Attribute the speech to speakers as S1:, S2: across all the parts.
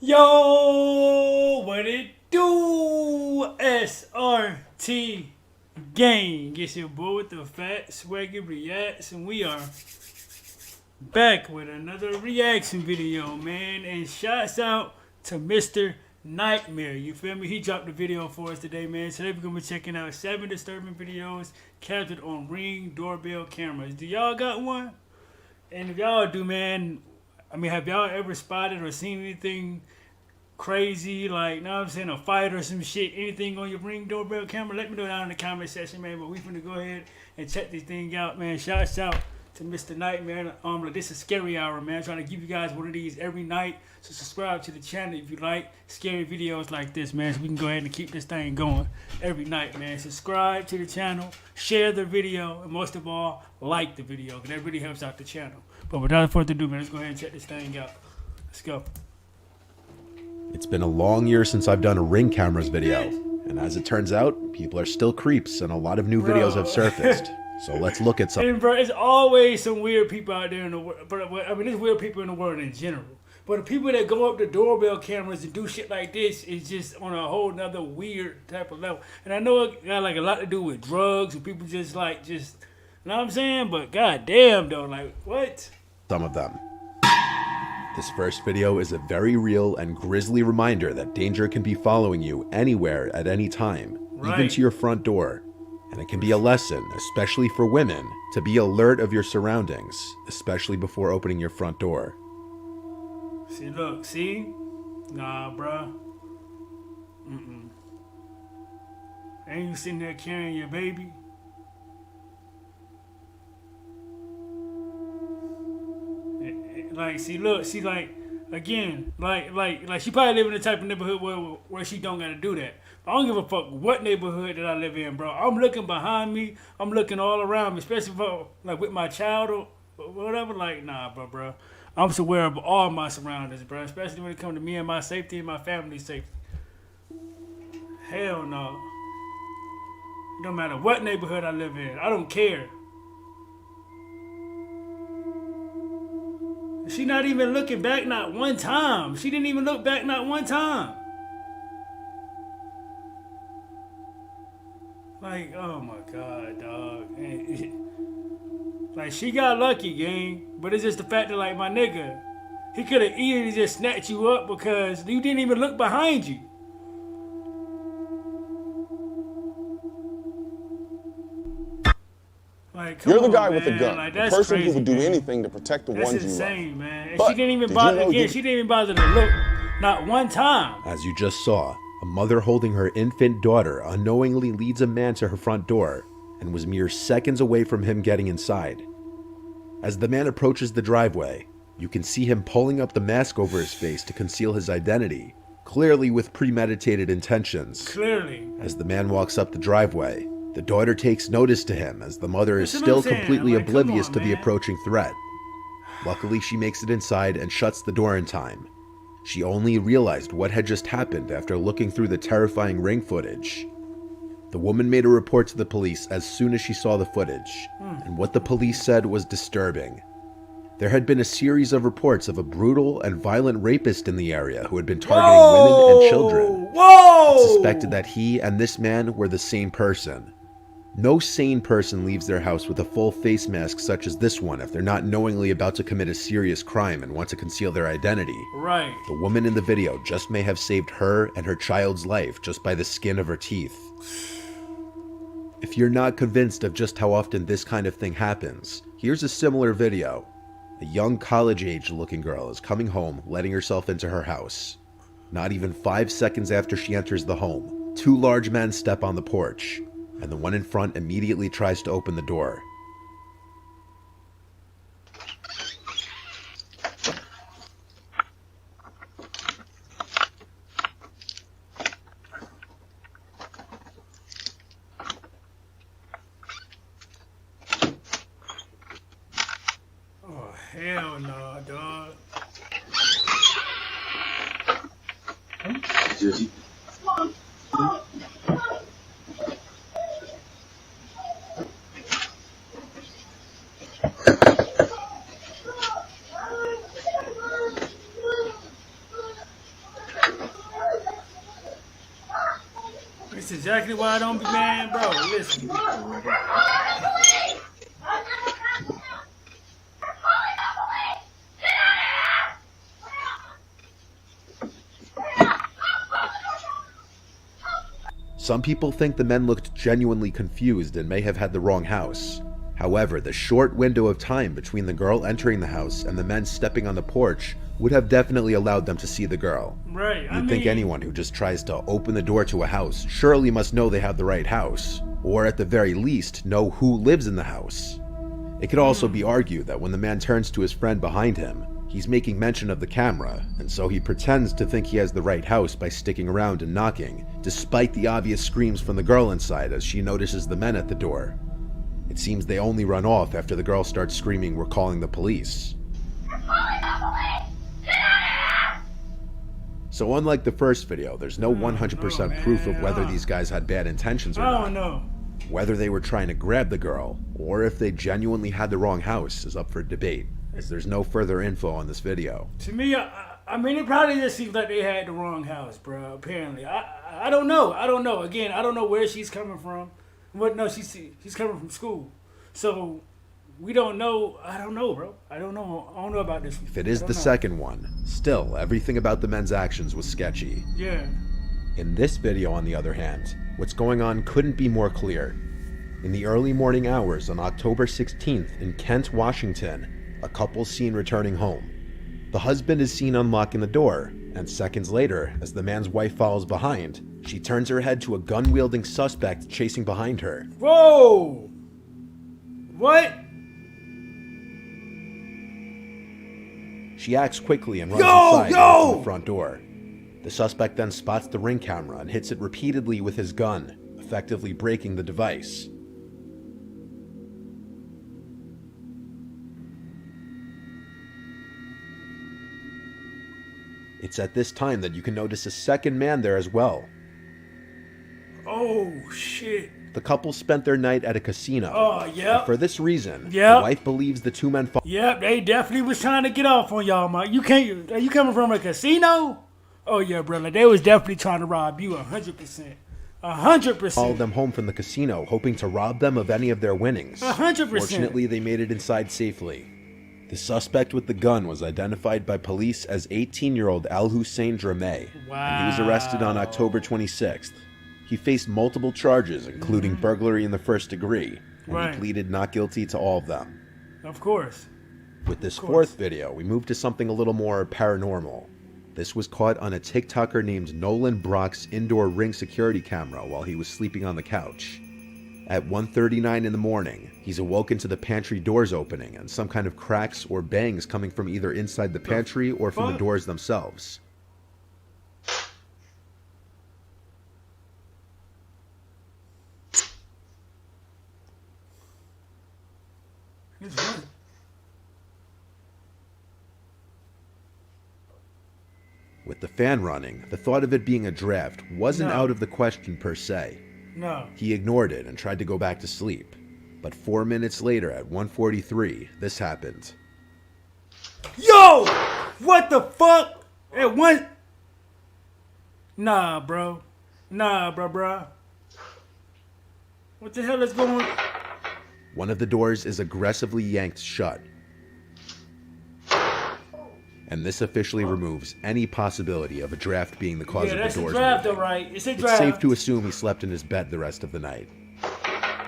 S1: Yo, what it do? SRT gang. It's your boy with the fat SwaggyReacts, and we are back with another reaction video, man. And shouts out to Mr. Nightmare. You feel me? He dropped the video for us today, man. Today we're gonna be checking out 7 disturbing videos captured on Ring doorbell cameras. Do y'all got one? And if y'all do, man, I mean, have y'all ever spotted or seen anything crazy, like, know what I'm saying, a fight or some shit, anything on your Ring doorbell camera? Let me know down in the comment section, man. But we finna go ahead and check this thing out, man. Shouts out to Mr. Nightmare. This is Scary Hour, man. Trying to give you guys one of these every night. So subscribe to the channel if you like scary videos like this, man. So we can go ahead and keep this thing going every night, man. Subscribe to the channel, share the video, and most of all, like the video, because that really helps out the channel. But without further ado, man, let's go ahead and check this thing out. Let's go.
S2: It's been a long year since I've done a Ring cameras video, and as it turns out, people are still creeps and a lot of new videos have surfaced. So let's look at some.
S1: And bro, it's always some weird people out there in the world. But I mean, there's weird people in the world in general. But the people that go up to doorbell cameras and do shit like this is just on a whole nother weird type of level. And I know it got like a lot to do with drugs and people just you know what I'm saying? But goddamn though, like what?
S2: Some of them. This first video is a very real and grisly reminder that danger can be following you anywhere at any time, even to your front door. And it can be a lesson, especially for women, to be alert of your surroundings, especially before opening your front door.
S1: See, look, see? Nah, bruh. Ain't you sitting there carrying your baby? Like, see, look, see, like, again, like she probably live in the type of neighborhood where she don't gotta do that. But I don't give a fuck what neighborhood that I live in, bro. I'm looking behind me. I'm looking all around me, especially for, like, with my child or whatever. Like, nah, bro. I'm just aware of all my surroundings, bro. Especially when it comes to me and my safety and my family's safety. Hell no. No matter what neighborhood I live in, I don't care. She not even looking back not one time. She didn't even look back not one time. Like, oh my God, dog. Like, she got lucky, gang. But it's just the fact that, like, my nigga, he could have easily just snatched you up because you didn't even look behind you. Like,
S3: you're the guy
S1: on,
S3: with the gun,
S1: like,
S3: the person
S1: crazy,
S3: who would do
S1: man.
S3: anything to protect the
S1: That's
S3: ones
S1: insane,
S3: you love.
S1: Man. And
S3: but
S1: she didn't even bother. Again, she didn't even bother to look, not one time.
S2: As you just saw, a mother holding her infant daughter unknowingly leads a man to her front door and was mere seconds away from him getting inside. As the man approaches the driveway, you can see him pulling up the mask over his face to conceal his identity, clearly with premeditated intentions.
S1: Clearly.
S2: As the man walks up the driveway, the daughter takes notice to him as the mother is still completely oblivious to the approaching threat. Luckily, she makes it inside and shuts the door in time. She only realized what had just happened after looking through the terrifying Ring footage. The woman made a report to the police as soon as she saw the footage, and what the police said was disturbing. There had been a series of reports of a brutal and violent rapist in the area who had been targeting women and children. It's suspected that he and this man were the same person. No sane person leaves their house with a full face mask such as this one if they're not knowingly about to commit a serious crime and want to conceal their identity.
S1: Right.
S2: The woman in the video just may have saved her and her child's life just by the skin of her teeth. If you're not convinced of just how often this kind of thing happens, here's a similar video. A young college-age looking girl is coming home, letting herself into her house. Not even 5 seconds after she enters the home, 2 large men step on the porch, and the one in front immediately tries to open the door.
S1: Oh, hell no, dog. exactly why I don't be, man, bro. Listen.
S2: Some people think the men looked genuinely confused and may have had the wrong house. However, the short window of time between the girl entering the house and the men stepping on the porch would have definitely allowed them to see the girl.
S1: Right.
S2: You'd think anyone who just tries to open the door to a house surely must know they have the right house, or at the very least, know who lives in the house. It could also be argued that when the man turns to his friend behind him, he's making mention of the camera, and so he pretends to think he has the right house by sticking around and knocking, despite the obvious screams from the girl inside as she notices the men at the door. It seems they only run off after the girl starts screaming, "We're calling the police." So unlike the first video, there's no 100% proof of whether these guys had bad intentions or not.
S1: I don't know.
S2: Whether they were trying to grab the girl, or if they genuinely had the wrong house is up for debate, as there's no further info on this video.
S1: To me, I mean, it probably just seems like they had the wrong house, bro. Apparently, I don't know. I don't know. Again, I don't know where she's coming from. What? No, she's coming from school, so we don't know. I don't know, bro. I don't know. I don't know about this.
S2: If it is the second one, still, everything about the men's actions was sketchy.
S1: Yeah.
S2: In this video, on the other hand, what's going on couldn't be more clear. In the early morning hours on October 16th in Kent, Washington, a couple's seen returning home. The husband is seen unlocking the door, and seconds later, as the man's wife follows behind, she turns her head to a gun-wielding suspect chasing behind her.
S1: Whoa! What?
S2: She acts quickly and runs inside and opens the front door. The suspect then spots the ring camera and hits it repeatedly with his gun, effectively breaking the device. It's at this time that you can notice a second man there as well.
S1: Oh, shit.
S2: The couple spent their night at a casino.
S1: Oh, yeah.
S2: For this reason, the wife believes the two men...
S1: Yep, they definitely was trying to get off on y'all, man. Are you coming from a casino? Oh, yeah, brother. They was definitely trying to rob you 100%. 100%.
S2: Followed them home from the casino, hoping to rob them of any of their winnings.
S1: 100%.
S2: Fortunately, they made it inside safely. The suspect with the gun was identified by police as 18-year-old Al Hussein Drameh, and he was arrested on October 26th. He faced multiple charges, including burglary in the first degree, and he pleaded not guilty to all of them.
S1: Of course.
S2: With this fourth video, we move to something a little more paranormal. This was caught on a TikToker named Nolan Brock's indoor Ring security camera while he was sleeping on the couch. At 1:39 in the morning, he's awoken to the pantry doors opening and some kind of cracks or bangs coming from either inside the pantry or from the doors themselves. With the fan running, the thought of it being a draft wasn't out of the question per se.
S1: No.
S2: He ignored it and tried to go back to sleep. But 4 minutes later at 1:43, this happened.
S1: Yo! What the fuck? At one... Nah, bro. Nah, bro. What the hell is going on?
S2: One of the doors is aggressively yanked shut. And this officially removes any possibility of a draft being the cause of the doors.
S1: Yeah, that's a draft, though, right? It's a draft.
S2: It's safe to assume he slept in his bed the rest of the night.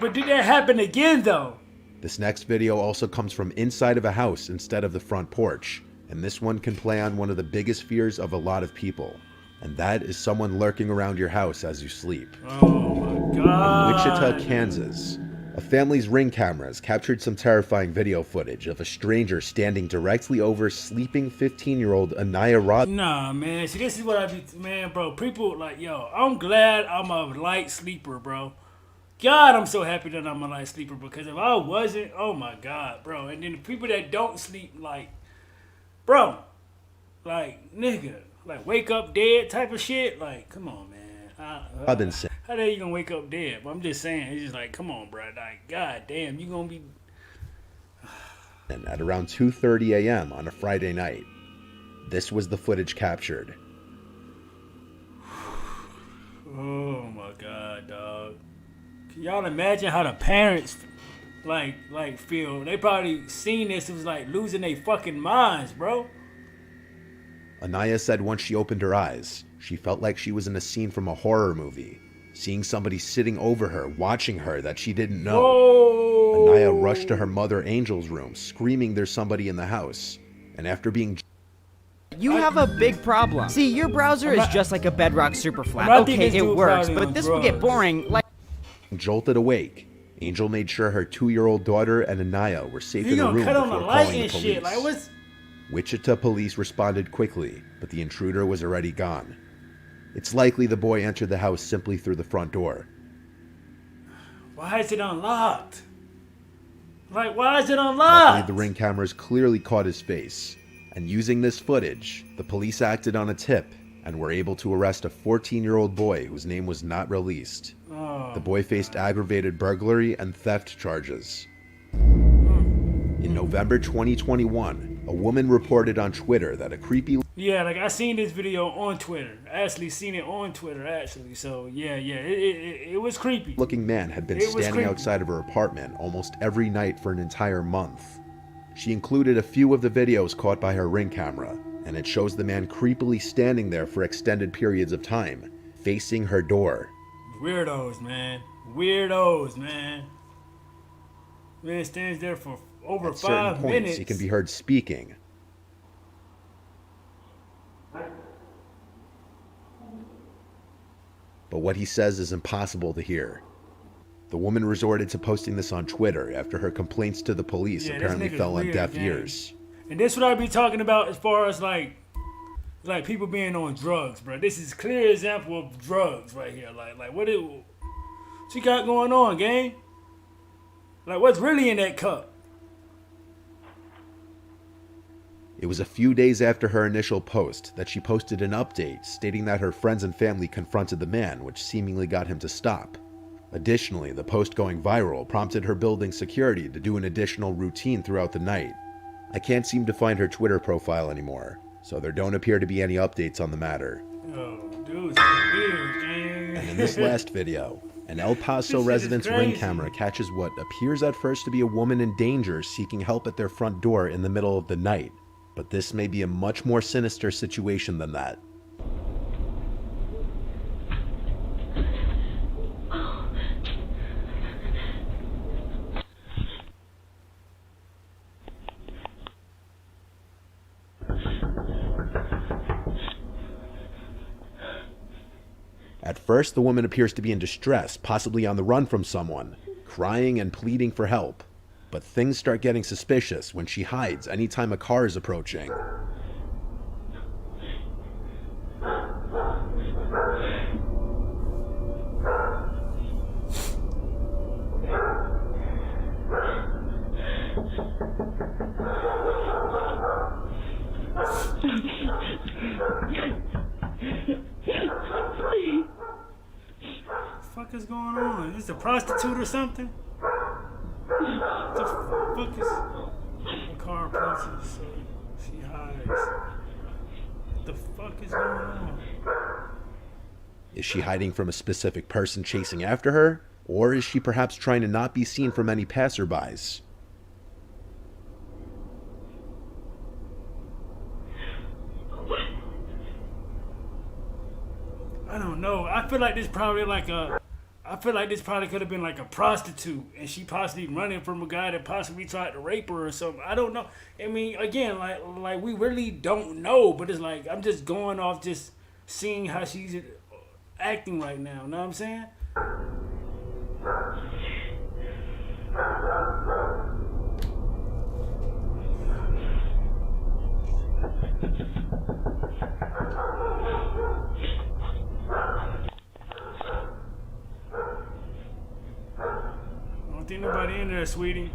S1: But did that happen again, though?
S2: This next video also comes from inside of a house instead of the front porch, and this one can play on one of the biggest fears of a lot of people, and that is someone lurking around your house as you sleep.
S1: Oh my God.
S2: In Wichita, Kansas, a family's Ring cameras captured some terrifying video footage of a stranger standing directly over sleeping 15-year-old Anaya Rob.
S1: Nah, man. See, this is what I be... Man, bro, people like, yo, I'm glad I'm a light sleeper, bro. God, I'm so happy that I'm a light sleeper, because if I wasn't, oh my God, bro. And then the people that don't sleep, like, bro, like, nigga, like, wake up dead type of shit. Like, come on, man. How the hell you gonna wake up dead? But I'm just saying, it's just like, come on, bro. Like, God damn, you gonna be...
S2: And at around 2:30 a.m. on a Friday night, this was the footage captured.
S1: Oh my god, dog. Can y'all imagine how the parents like feel? They probably seen this and was like losing their fucking minds, bro.
S2: Anaya said once she opened her eyes, she felt like she was in a scene from a horror movie, seeing somebody sitting over her, watching her that she didn't know.
S1: Whoa.
S2: Anaya rushed to her mother Angel's room, screaming there's somebody in the house. And after being...
S3: You have a big problem. See, your browser is just like a Bedrock Superflat.
S1: I think
S3: Okay,
S1: this
S3: it
S1: dude
S3: works,
S1: probably
S3: but
S1: on
S3: this will get
S1: drugs.
S3: boring. Like,
S2: jolted awake, Angel made sure her 2-year-old daughter and Anaya were safe
S1: You
S2: in a
S1: gonna
S2: room
S1: cut on the
S2: before
S1: light
S2: calling the
S1: and
S2: police.
S1: shit. Like what's
S2: Wichita police responded quickly, but the intruder was already gone. It's likely the boy entered the house simply through the front door.
S1: why is it unlocked? Like why is it
S2: Luckily,
S1: unlocked?
S2: the Ring cameras clearly caught his face, and using this footage, the police acted on a tip and were able to arrest a 14-year-old boy whose name was not released.
S1: Oh,
S2: The boy faced aggravated burglary and theft charges. In November 2021, a woman reported on Twitter that a creepy
S1: yeah, like I seen this video on Twitter. I actually seen it on Twitter actually. So yeah, it was creepy.
S2: looking man had been
S1: It was
S2: standing
S1: creepy.
S2: outside of her apartment almost every night for an entire month. She included a few of the videos caught by her Ring camera, and it shows the man creepily standing there for extended periods of time, facing her door.
S1: Weirdos, man. Weirdos, man. Man stands there for over
S2: At certain
S1: 5
S2: points,
S1: minutes.
S2: he can be heard speaking. But what he says is impossible to hear. The woman resorted to posting this on Twitter after her complaints to the police
S1: Yeah, this
S2: apparently
S1: nigga's
S2: fell on
S1: weird,
S2: deaf
S1: gang.
S2: ears.
S1: And this what I be talking about as far as like people being on drugs, bro. This is clear example of drugs right here. Like what you got going on, gang? Like what's really in that cup?
S2: It was a few days after her initial post that she posted an update stating that her friends and family confronted the man, which seemingly got him to stop. Additionally, the post going viral prompted her building security to do an additional routine throughout the night. I can't seem to find her Twitter profile anymore, so there don't appear to be any updates on the matter.
S1: Oh, dude's weird, gang.
S2: And in this last video, an El Paso
S1: This shit is
S2: resident's Ring
S1: crazy.
S2: camera catches what appears at first to be a woman in danger seeking help at their front door in the middle of the night. But this may be a much more sinister situation than that. At first, the woman appears to be in distress, possibly on the run from someone, crying and pleading for help. But things start getting suspicious when she hides anytime a car is approaching.
S1: What the fuck is going on? Is this a prostitute or something? What the fuck is the car approaches so she hides? What the fuck is going on?
S2: Is she hiding from a specific person chasing after her? Or is she perhaps trying to not be seen from any passerbys?
S1: I don't know. I feel like this probably could have been like a prostitute, and she possibly running from a guy that possibly tried to rape her or something. I don't know. I mean, again, like we really don't know, but it's like I'm just going off just seeing how she's acting right now. Know what I'm saying? Don't think nobody in there, sweetie.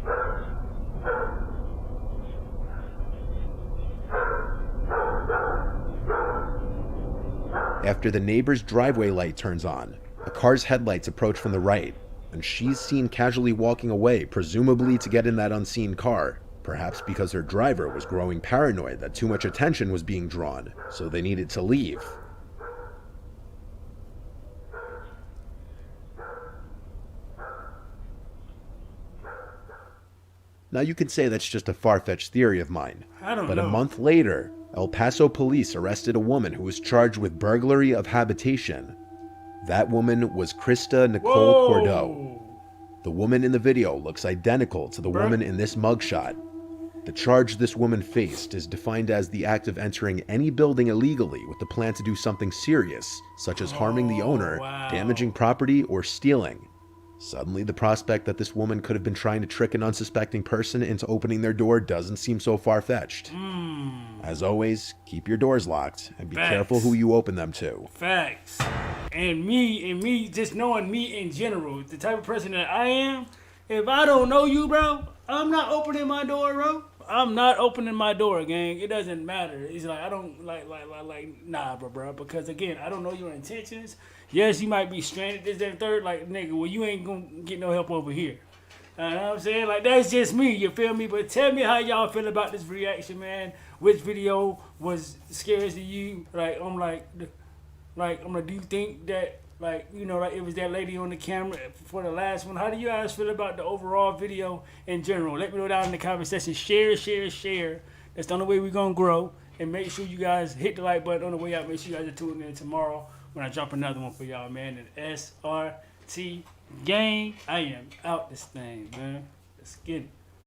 S2: After the neighbor's driveway light turns on, a car's headlights approach from the right, and she's seen casually walking away, presumably to get in that unseen car, perhaps because her driver was growing paranoid that too much attention was being drawn, so they needed to leave. Now you can say that's just a far-fetched theory of mine.
S1: I don't
S2: But
S1: know.
S2: a month later, El Paso police arrested a woman who was charged with burglary of habitation. That woman was Krista Nicole Cordeau. The woman in the video looks identical to the woman in this mugshot. The charge this woman faced is defined as the act of entering any building illegally with the plan to do something serious, such as harming the owner, damaging property, or stealing. Suddenly, the prospect that this woman could have been trying to trick an unsuspecting person into opening their door doesn't seem so far-fetched. As always, keep your doors locked and be careful who you open them to.
S1: Facts. And me, just knowing me in general, the type of person that I am, if I don't know you, bro, I'm not opening my door, bro. I'm not opening my door, gang. It doesn't matter. It's like, I don't, nah, bro, because again, I don't know your intentions. Yes, you might be stranded, this, that, and third, like, nigga, well, you ain't gonna get no help over here. You know what I'm saying? Like, that's just me, you feel me? But tell me how y'all feel about this reaction, man. Which video was scariest to you? Like, I'm like, do you think that, like, you know, like it was that lady on the camera for the last one? How do you guys feel about the overall video in general? Let me know down in the comment section. Share. That's the only way we're going to grow. And make sure you guys hit the like button on the way out. Make sure you guys are tuning in tomorrow when I drop another one for y'all, man. And SRT gang, I am out this thing, man. Let's get it.